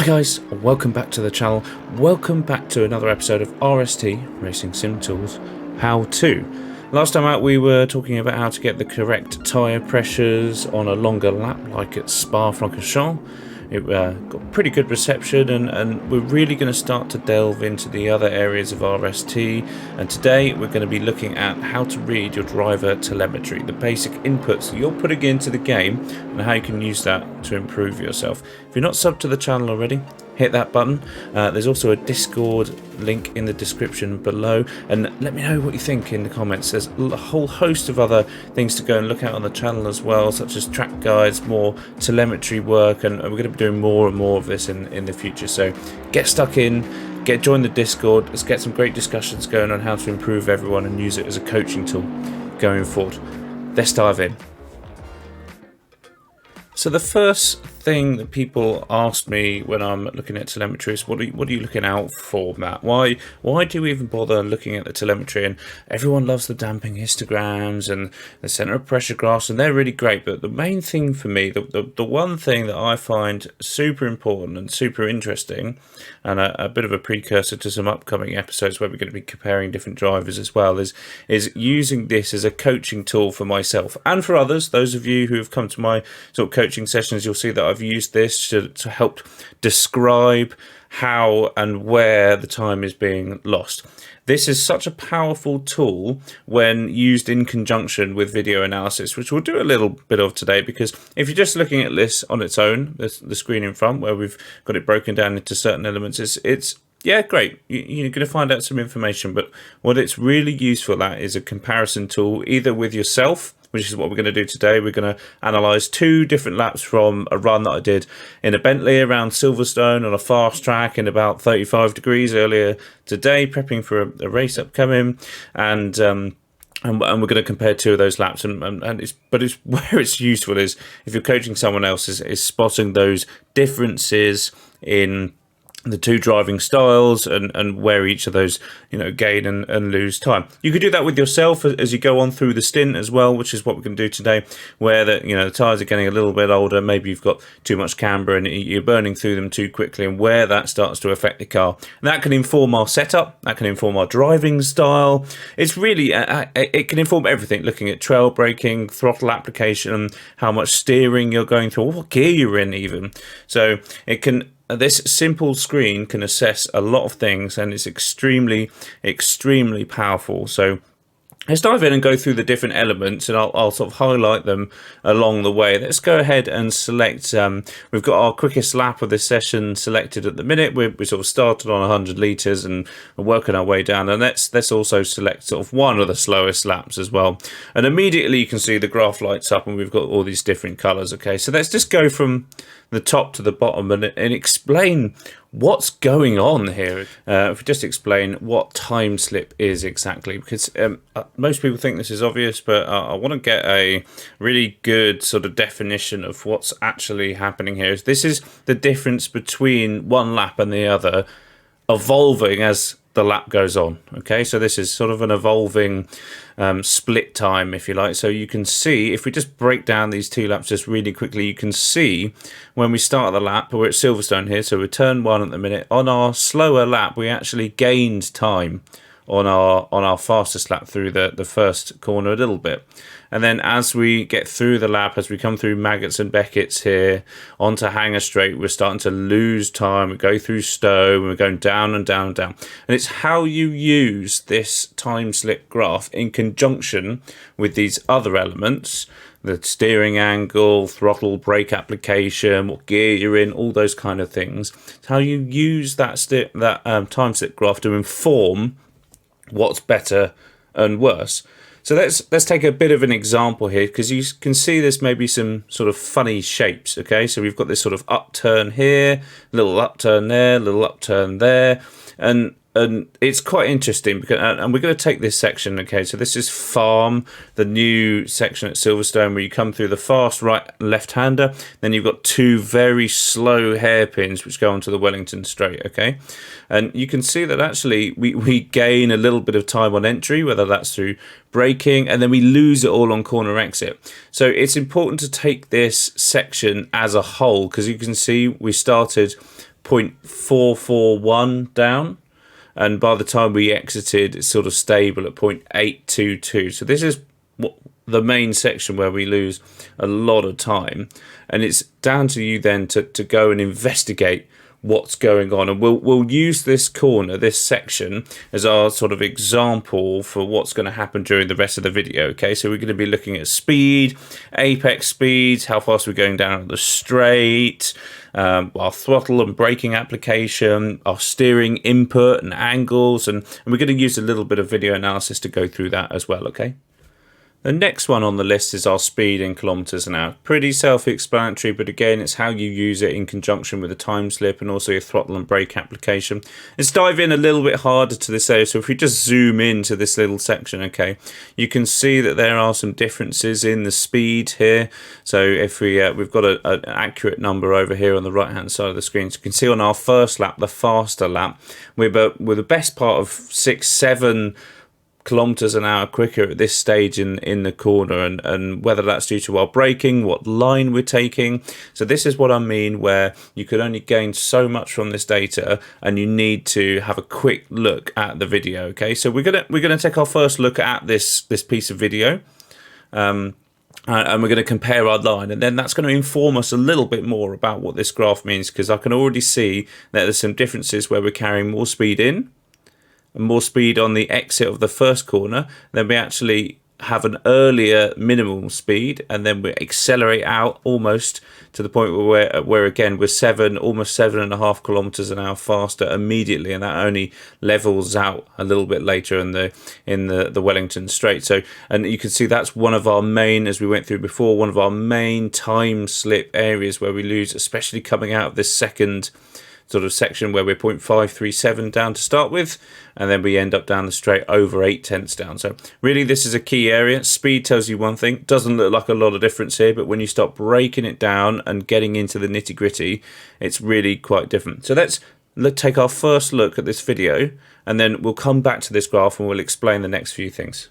guys, welcome back to the channel. Welcome back to another episode of RST, Racing Sim Tools How To. Last time out we were talking about how to get the correct tyre pressures on a longer lap like at Spa-Francorchamps. It got pretty good reception, and we're really going to start to delve into the other areas of RST, and today we're going to be looking at how to read your driver telemetry, the basic inputs that you're putting into the game and how you can use that to improve yourself. If you're not subbed to the channel already, hit that button. There's also a Discord link in the description below, and let me know what you think in the comments. There's a whole host of other things to go and look at on the channel as well, such as track guides, more telemetry work, and we're going to be doing more and more of this in the future. So get stuck in, join the Discord. Let's get some great discussions going on how to improve everyone and use it as a coaching tool going forward. Let's dive in. So the first thing that people ask me when I'm looking at telemetry is, what are you looking out for, Matt? Why do we even bother looking at the telemetry? And everyone loves the damping histograms and the center of pressure graphs, and they're really great. But the main thing for me, the one thing that I find super important and super interesting, and a bit of a precursor to some upcoming episodes where we're going to be comparing different drivers as well, is using this as a coaching tool for myself and for others. Those of you who have come to my sort of coaching sessions, you'll see that I've used this to help describe how and where the time is being lost. This is such a powerful tool when used in conjunction with video analysis, which we'll do a little bit of today, because if you're just looking at this on its own, the screen in front where we've got it broken down into certain elements, it's yeah, great. You're going to find out some information, but what it's really useful at is a comparison tool, either with yourself, which is what we're going to do today. We're going to analyse 2 different laps from a run that I did in a Bentley around Silverstone on a fast track in about 35 degrees earlier today, prepping for a race upcoming, and we're going to compare 2 of those laps. But where it's useful is if you're coaching someone else, is spotting those differences in the 2 driving styles and where each of those, gain and lose time. You could do that with yourself as you go on through the stint as well, which is what we're going to do today, where the tyres are getting a little bit older. Maybe you've got too much camber and you're burning through them too quickly, and where that starts to affect the car. And that can inform our setup, that can inform our driving style. It's really, it can inform everything, looking at trail braking, throttle application, how much steering you're going through, what gear you're in even. So this simple screen can assess a lot of things, and it's extremely, extremely powerful. So let's dive in and go through the different elements, and I'll sort of highlight them along the way. Let's go ahead and select, we've got our quickest lap of this session selected at the minute. We sort of started on 100 litres and we're working our way down, and let's also select sort of one of the slowest laps as well. And immediately you can see the graph lights up and we've got all these different colours. Okay, so let's just go from the top to the bottom and explain what's going on here. If we just explain what time slip is exactly, because most people think this is obvious, but I want to get a really good sort of definition of what's actually happening here. This is the difference between one lap and the other evolving as the lap goes on. Okay, so this is sort of an evolving split time, if you like. So you can see, if we just break down these 2 laps just really quickly, you can see when we start the lap, we're at Silverstone here, so we're turn 1 at the minute. On our slower lap, we actually gained time on our fastest lap through the first corner a little bit. And then as we get through the lap, as we come through Maggots and Beckett's here onto Hanger Straight, we're starting to lose time. We go through Stowe and we're going down and down and down. And it's how you use this time slip graph in conjunction with these other elements, the steering angle, throttle, brake application, what gear you're in, all those kind of things. It's how you use that time slip graph to inform what's better and worse. So let's take a bit of an example here, because you can see there's maybe some sort of funny shapes. Okay, so we've got this sort of upturn here, little upturn there, little upturn there, and it's quite interesting because, and we're going to take this section. Okay, so this is Farm, the new section at Silverstone, where you come through the fast right left-hander, then you've got 2 very slow hairpins which go onto the Wellington Straight. Okay, and you can see that actually we gain a little bit of time on entry, whether that's through braking, and then we lose it all on corner exit. So it's important to take this section as a whole, because you can see we started 0.441 down, and by the time we exited, it's sort of stable at 0.822. So this is what the main section where we lose a lot of time, and it's down to you then to go and investigate what's going on. And we'll use this corner, this section, as our sort of example for what's going to happen during the rest of the video. Okay, so we're going to be looking at speed, apex speeds, how fast we're going down the straight, our throttle and braking application, our steering input and angles, and we're going to use a little bit of video analysis to go through that as well. Okay. The next one on the list is our speed in kilometers an hour. Pretty self-explanatory, but again, it's how you use it in conjunction with a time slip and also your throttle and brake application. Let's dive in a little bit harder to this area. So if we just zoom into this little section, okay, you can see that there are some differences in the speed here. So if we've got an accurate number over here on the right-hand side of the screen. So you can see on our first lap, the faster lap, we're the best part of 6-7 kilometers an hour quicker at this stage in the corner, and whether that's due to our braking, what line we're taking. So this is what I mean, where you could only gain so much from this data, and you need to have a quick look at the video. Okay, so we're gonna take our first look at this piece of video, and we're going to compare our line, and then that's going to inform us a little bit more about what this graph means, because I can already see that there's some differences where we're carrying more speed in and more speed on the exit of the first corner. Then we actually have an earlier minimum speed, and then we accelerate out almost to the point where again we're almost 7.5 kilometers an hour faster immediately, and that only levels out a little bit later in the Wellington Straight. So, and you can see that's one of our main, as we went through before, one of our main time slip areas where we lose, especially coming out of this second sort of section where we're 0.537 down to start with, and then we end up down the straight over 0.8 down. So really this is a key area. Speed tells you one thing, doesn't look like a lot of difference here, but when you start breaking it down and getting into the nitty gritty, it's really quite different. So let's take our first look at this video, and then we'll come back to this graph and we'll explain the next few things.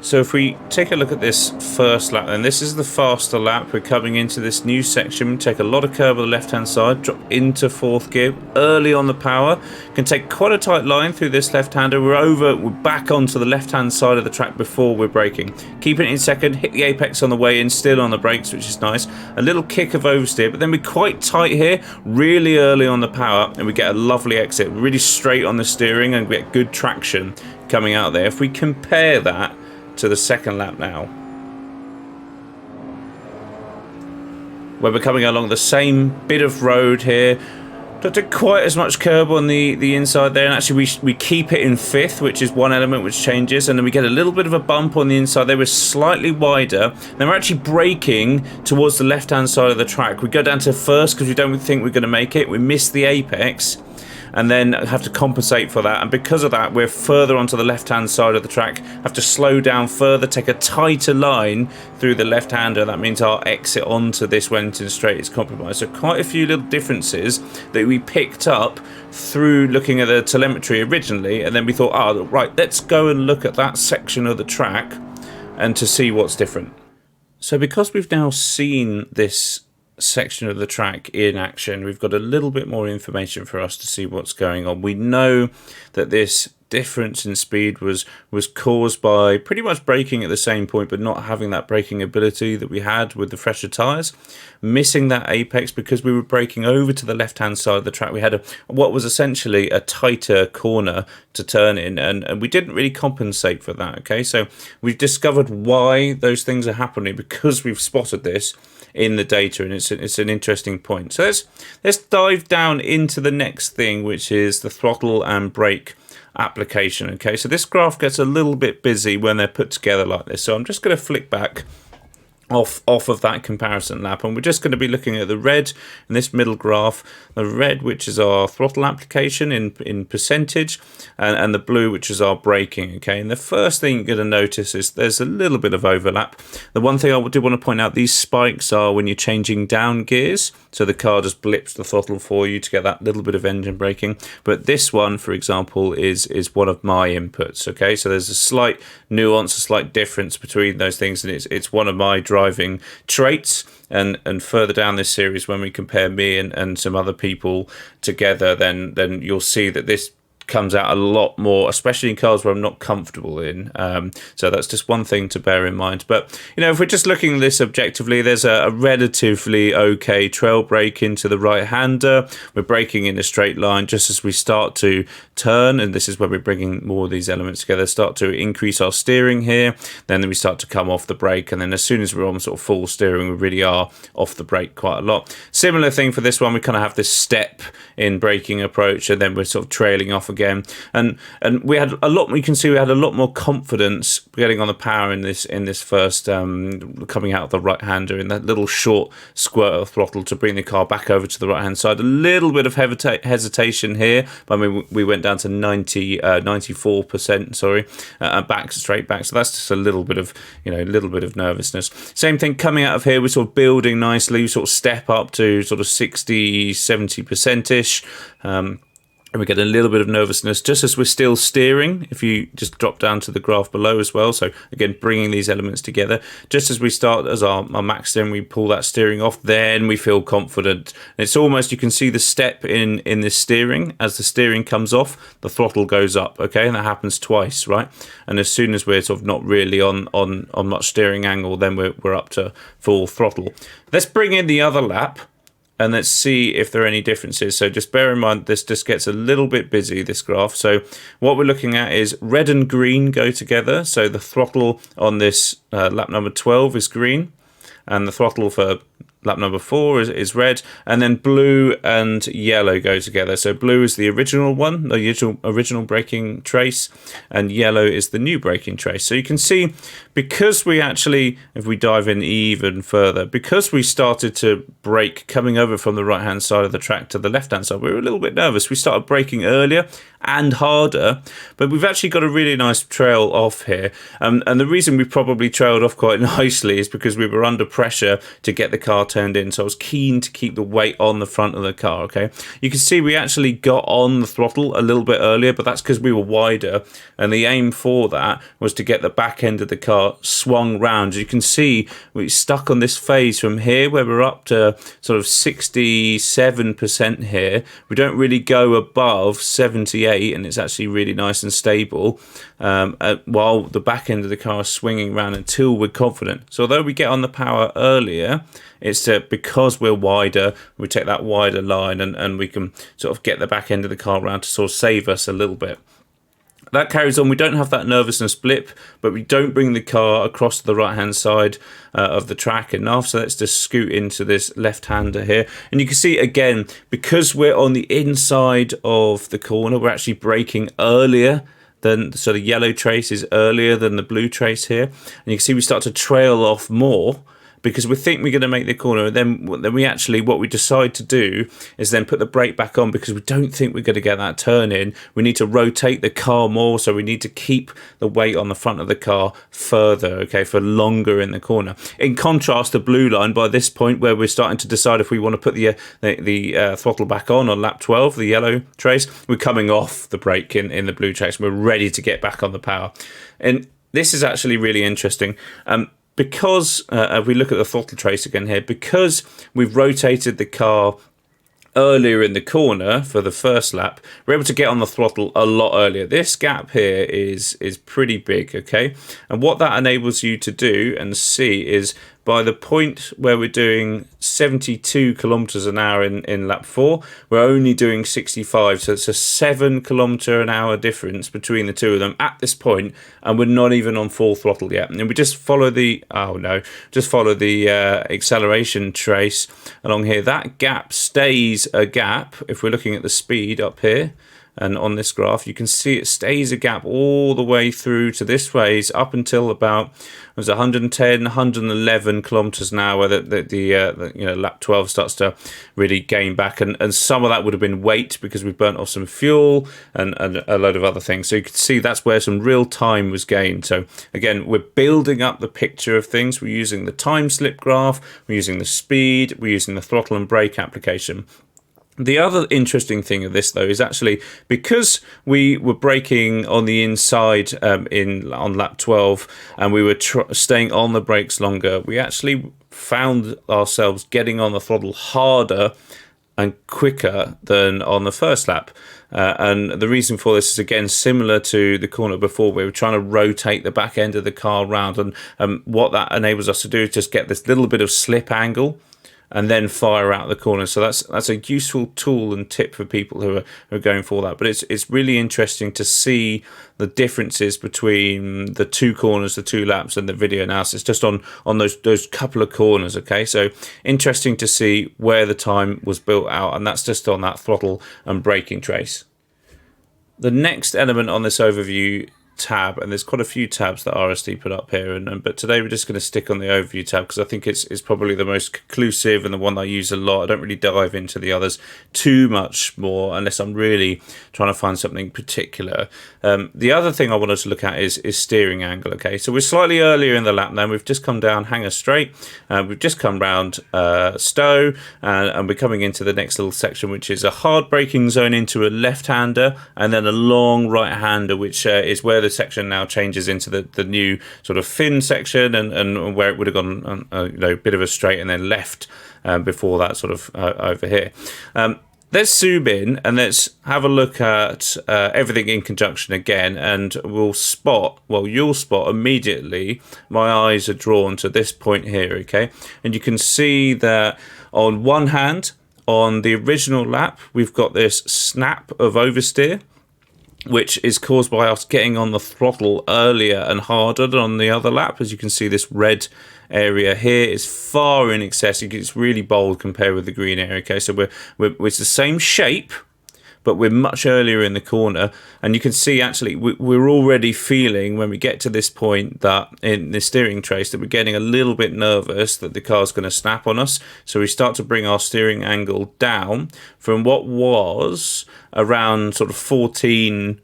So if we take a look at this first lap, then this is the faster lap. We're coming into this new section. We take a lot of curb on the left-hand side, drop into fourth gear, early on the power. Can take quite a tight line through this left-hander. We're back onto the left-hand side of the track before we're braking. Keeping it in second, hit the apex on the way in, still on the brakes, which is nice. A little kick of oversteer, but then we're quite tight here, really early on the power, and we get a lovely exit, really straight on the steering, and we get good traction coming out there. If we compare that to the second lap now, where we're coming along the same bit of road here, don't do quite as much curb on the inside there, and actually we keep it in fifth, which is one element which changes, and then we get a little bit of a bump on the inside there. We're slightly wider, then we're actually braking towards the left hand side of the track. We go down to first because we don't think we're going to make it. We miss the apex and then have to compensate for that, and because of that we're further onto the left hand side of the track, have to slow down further, take a tighter line through the left hander. That means our exit onto this Wellington Straight is compromised. So quite a few little differences that we picked up through looking at the telemetry originally, and then we thought, oh right, let's go and look at that section of the track and to see what's different. So because we've now seen this section of the track in action, we've got a little bit more information for us to see what's going on. We know that this difference in speed was caused by pretty much braking at the same point but not having that braking ability that we had with the fresher tyres, missing that apex because we were braking over to the left hand side of the track. We had what was essentially a tighter corner to turn in, and we didn't really compensate for that. Okay, so we've discovered why those things are happening because we've spotted this in the data, and it's an interesting point. So let's dive down into the next thing, which is the throttle and brake application. Okay, so this graph gets a little bit busy when they're put together like this, so I'm just going to flick back off of that comparison lap, and we're just going to be looking at the red in this middle graph, the red which is our throttle application in percentage, and the blue which is our braking. Okay, and the first thing you're going to notice is there's a little bit of overlap. The one thing I do want to point out, these spikes are when you're changing down gears, so the car just blips the throttle for you to get that little bit of engine braking. But this one, for example, is one of my inputs. Okay, so there's a slight nuance, a slight difference between those things, and it's one of my drivers driving traits. And further down this series, when we compare me and some other people together, then you'll see that this comes out a lot more, especially in cars where I'm not comfortable in. So that's just one thing to bear in mind. But, you know, if we're just looking at this objectively, there's a relatively okay trail brake into the right-hander. We're braking in a straight line just as we start to turn, and this is where we're bringing more of these elements together, start to increase our steering here, then we start to come off the brake, and then as soon as we're on sort of full steering, we really are off the brake quite a lot. Similar thing for this one, we kind of have this step in braking approach, and then we're sort of trailing off again, and we had a lot. You can see we had a lot more confidence getting on the power in this first coming out of the right hander in that little short squirt of throttle to bring the car back over to the right hand side. A little bit of hesitation here, but I mean we went down to 94%. Sorry, back straight back. So that's just a little bit of nervousness. Same thing coming out of here. We're sort of building nicely. We sort of step up to sort of 60-70% ish. And we get a little bit of nervousness just as we're still steering, if you just drop down to the graph below as well. So again, bringing these elements together. Just as we start as our max steering, we pull that steering off, then we feel confident. And it's almost, you can see the step in this steering. As the steering comes off, the throttle goes up, okay? And that happens twice, right? And as soon as we're sort of not really on much steering angle, then we're up to full throttle. Let's bring in the other lap. And let's see if there are any differences. So just bear in mind, this just gets a little bit busy, this graph. So what we're looking at is red and green go together. So the throttle on this lap number 12 is green, and the throttle for lap number 4 is red, and then blue and yellow go together. So blue is the original one, the original braking trace, and yellow is the new braking trace. So you can see, because we actually, if we dive in even further, because we started to brake coming over from the right hand side of the track to the left hand side, we were a little bit nervous. We started braking earlier and harder, but we've actually got a really nice trail off here. And the reason we probably trailed off quite nicely is because we were under pressure to get the car turned in, so I was keen to keep the weight on the front of the car. Okay, you can see we actually got on the throttle a little bit earlier, but that's because we were wider, and the aim for that was to get the back end of the car swung round. As you can see, we stuck on this phase from here where we're up to sort of 67% here. We don't really go above 78, and it's actually really nice and stable, while the back end of the car is swinging around until we're confident. So although we get on the power earlier, it's because we're wider, we take that wider line, and we can sort of get the back end of the car around to sort of save us a little bit. That carries on. We don't have that nervousness blip, but we don't bring the car across to the right-hand side of the track enough. So let's just scoot into this left-hander here. And you can see, again, because we're on the inside of the corner, we're actually braking earlier than, so the yellow trace is earlier than the blue trace here. And you can see we start to trail off more, because we think we're going to make the corner, and then we actually, what we decide to do is then put the brake back on, because we don't think we're going to get that turn in. We need to rotate the car more, so we need to keep the weight on the front of the car further, okay, for longer in the corner. In contrast, the blue line, by this point where we're starting to decide if we want to put the throttle back on lap 12, the yellow trace, we're coming off the brake in the blue trace. We're ready to get back on the power. And this is actually really interesting. Because if we look at the throttle trace again here, because we've rotated the car earlier in the corner for the first lap, we're able to get on the throttle a lot earlier. This gap here is pretty big, okay? And what that enables you to do and see is, by the point where we're doing 72 kilometers an hour in lap 4, we're only doing 65. So it's a 7 kilometer an hour difference between the two of them at this point, and we're not even on full throttle yet. And we just follow the acceleration trace along here. That gap stays a gap. If we're looking at the speed up here, and on this graph, you can see it stays a gap all the way through to this phase up until about 110, 111 kilometers an hour. The lap 12 starts to really gain back, and some of that would have been weight because we burnt off some fuel and a load of other things. So you can see that's where some real time was gained. So again, we're building up the picture of things. We're using the time slip graph, we're using the speed, we're using the throttle and brake application. The other interesting thing of this, though, is actually because we were braking on the inside on lap 12, and we were staying on the brakes longer, we actually found ourselves getting on the throttle harder and quicker than on the first lap. And the reason for this is, again, similar to the corner before. We were trying to rotate the back end of the car around, and what that enables us to do is just get this little bit of slip angle and then fire out the corner. So that's a useful tool and tip for people who are going for that. But it's really interesting to see the differences between the two corners, the two laps, and the video analysis just on those couple of corners. Okay, so interesting to see where the time was built out, and that's just on that throttle and braking trace. The next element on this overview tab, and there's quite a few tabs that RST put up here, but today we're just going to stick on the overview tab because I think it's probably the most conclusive and the one that I use a lot. I don't really dive into the others too much more unless I'm really trying to find something particular. The other thing I wanted to look at is steering angle. Okay, so we're slightly earlier in the lap now. We've just come down hanger straight, we've just come round Stowe, and we're coming into the next little section, which is a hard braking zone into a left-hander and then a long right-hander, which is where the section now changes into the new sort of thin section, and where it would have gone a bit of a straight and then left before that, sort of over here. Let's zoom in and let's have a look at everything in conjunction again, and you'll spot immediately my eyes are drawn to this point here, okay? And you can see that on one hand, on the original lap, we've got this snap of oversteer, which is caused by us getting on the throttle earlier and harder than on the other lap. As you can see, this red area here is far in excess. It's really bold compared with the green area. Okay, so it's the same shape, but we're much earlier in the corner, and you can see actually we're already feeling when we get to this point that in the steering trace that we're getting a little bit nervous that the car's going to snap on us. So we start to bring our steering angle down from what was around sort of 14%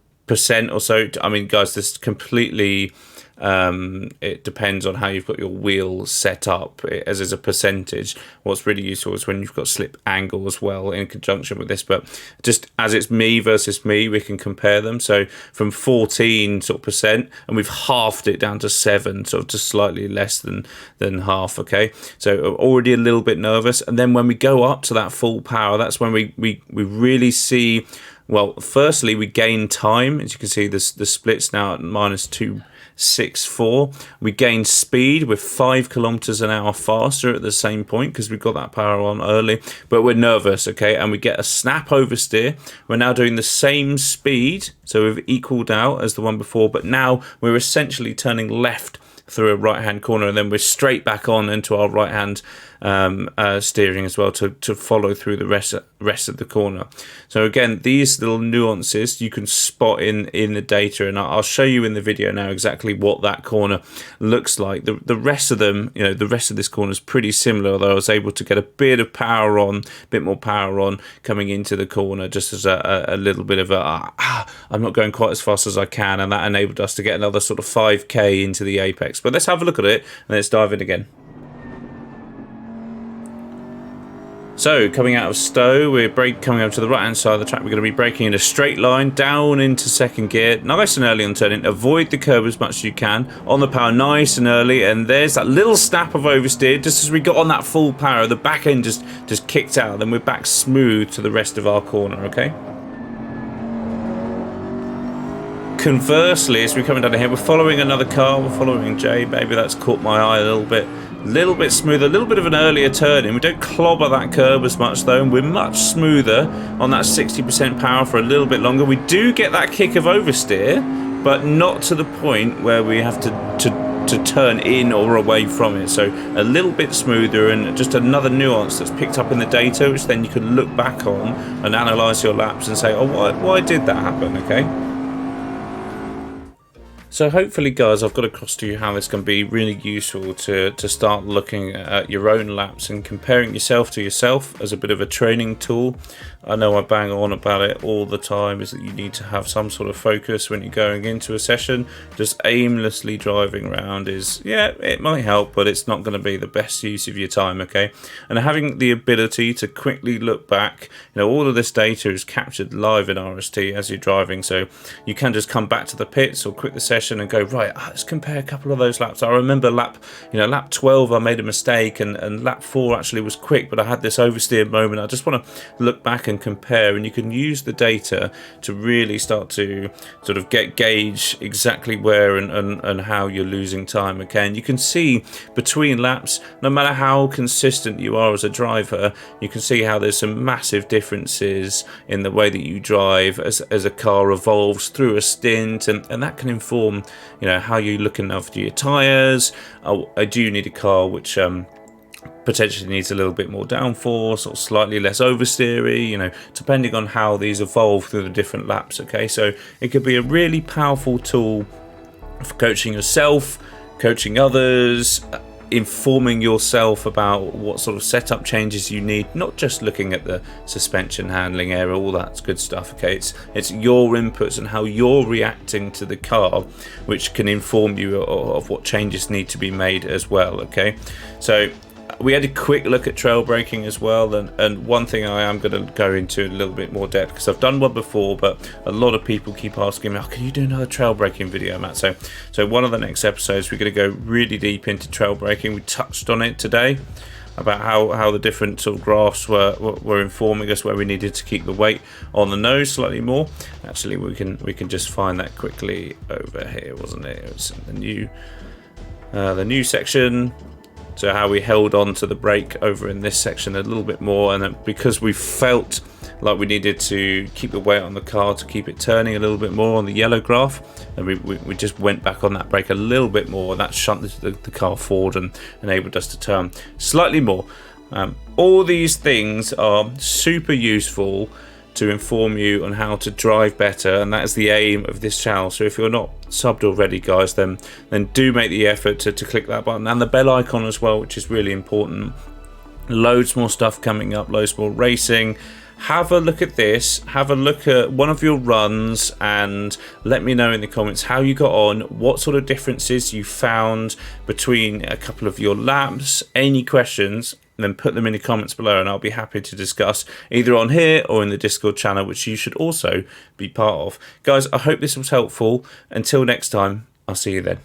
or so. I mean, guys, this completely it depends on how you've got your wheel set up as a percentage. What's really useful is when you've got slip angle as well in conjunction with this, but just as it's me versus me, we can compare them. So from 14 sort of percent, and we've halved it down to 7, sort of just slightly less than half. Okay, so already a little bit nervous, and then when we go up to that full power, that's when we really see. Well, firstly, we gain time. As you can see, the split's now at -264. We gain speed. We're 5 kilometers an hour faster at the same point because we got that power on early, but we're nervous, okay? And we get a snap oversteer. We're now doing the same speed, so we've equaled out as the one before, but now we're essentially turning left through a right-hand corner, and then we're straight back on into our right-hand steering as well to follow through the rest of the corner. So again, these little nuances you can spot in the data, and I'll show you in the video now exactly what that corner looks like. The rest of them, the rest of this corner is pretty similar, although I was able to get a bit of power on, a bit more power on coming into the corner, just as a little bit of I'm not going quite as fast as I can, and that enabled us to get another sort of 5k into the apex. But let's have a look at it and let's dive in again. So, coming out of Stowe, we're coming over to the right-hand side of the track. We're going to be braking in a straight line down into second gear, nice and early on turning. Avoid the curb as much as you can. On the power, nice and early, and there's that little snap of oversteer. Just as we got on that full power, the back end just kicked out. Then we're back smooth to the rest of our corner, okay? Conversely, as we're coming down here, we're following another car. We're following Jay. Maybe that's caught my eye a little bit smoother, a little bit of an earlier turn in. We don't clobber that curb as much though, and we're much smoother on that 60% power for a little bit longer. We do get that kick of oversteer, but not to the point where we have to turn in or away from it. So a little bit smoother, and just another nuance that's picked up in the data, which then you can look back on and analyze your laps and say, oh, why did that happen? Okay. So hopefully, guys, I've got across to you how this can be really useful to start looking at your own laps and comparing yourself to yourself as a bit of a training tool. I know I bang on about it all the time, is that you need to have some sort of focus when you're going into a session. Just aimlessly driving around is, yeah, it might help, but it's not going to be the best use of your time, okay? And having the ability to quickly look back, all of this data is captured live in RST as you're driving, so you can just come back to the pits or quit the session and go, right, let's compare a couple of those laps. I remember lap 12 I made a mistake, and lap 4 actually was quick, but I had this oversteer moment. I just want to look back and compare, and you can use the data to really start to sort of gauge exactly where and how you're losing time, okay? And you can see between laps, no matter how consistent you are as a driver, you can see how there's some massive differences in the way that you drive as a car evolves through a stint, and that can inform how you're looking after your tires. I do need a car which potentially needs a little bit more downforce or slightly less oversteery, depending on how these evolve through the different laps, okay? So it could be a really powerful tool for coaching yourself, coaching others, informing yourself about what sort of setup changes you need, not just looking at the suspension handling area, all that good stuff, okay? It's your inputs and how you're reacting to the car which can inform you of what changes need to be made as well, okay? So we had a quick look at trail braking as well, and one thing I am going to go into in a little bit more depth, because I've done one before, but a lot of people keep asking me, can you do another trail braking video, Matt? So one of the next episodes we're going to go really deep into trail braking. We touched on it today about how the different sort of graphs were informing us where we needed to keep the weight on the nose slightly more. Actually, we can just find that quickly over here, wasn't it? It was the new section. So how we held on to the brake over in this section a little bit more, and because we felt like we needed to keep the weight on the car to keep it turning a little bit more on the yellow graph, and we just went back on that brake a little bit more, and that shunted the car forward and enabled us to turn slightly more. All these things are super useful to inform you on how to drive better, and that is the aim of this channel. So if you're not subbed already, guys, then do make the effort to click that button and the bell icon as well, which is really important. Loads more stuff coming up, loads more racing. Have a look at this, have a look at one of your runs, and let me know in the comments how you got on, what sort of differences you found between a couple of your laps. Any questions, then put them in the comments below, and I'll be happy to discuss either on here or in the Discord channel, which you should also be part of. Guys, I hope this was helpful. Until next time, I'll see you then.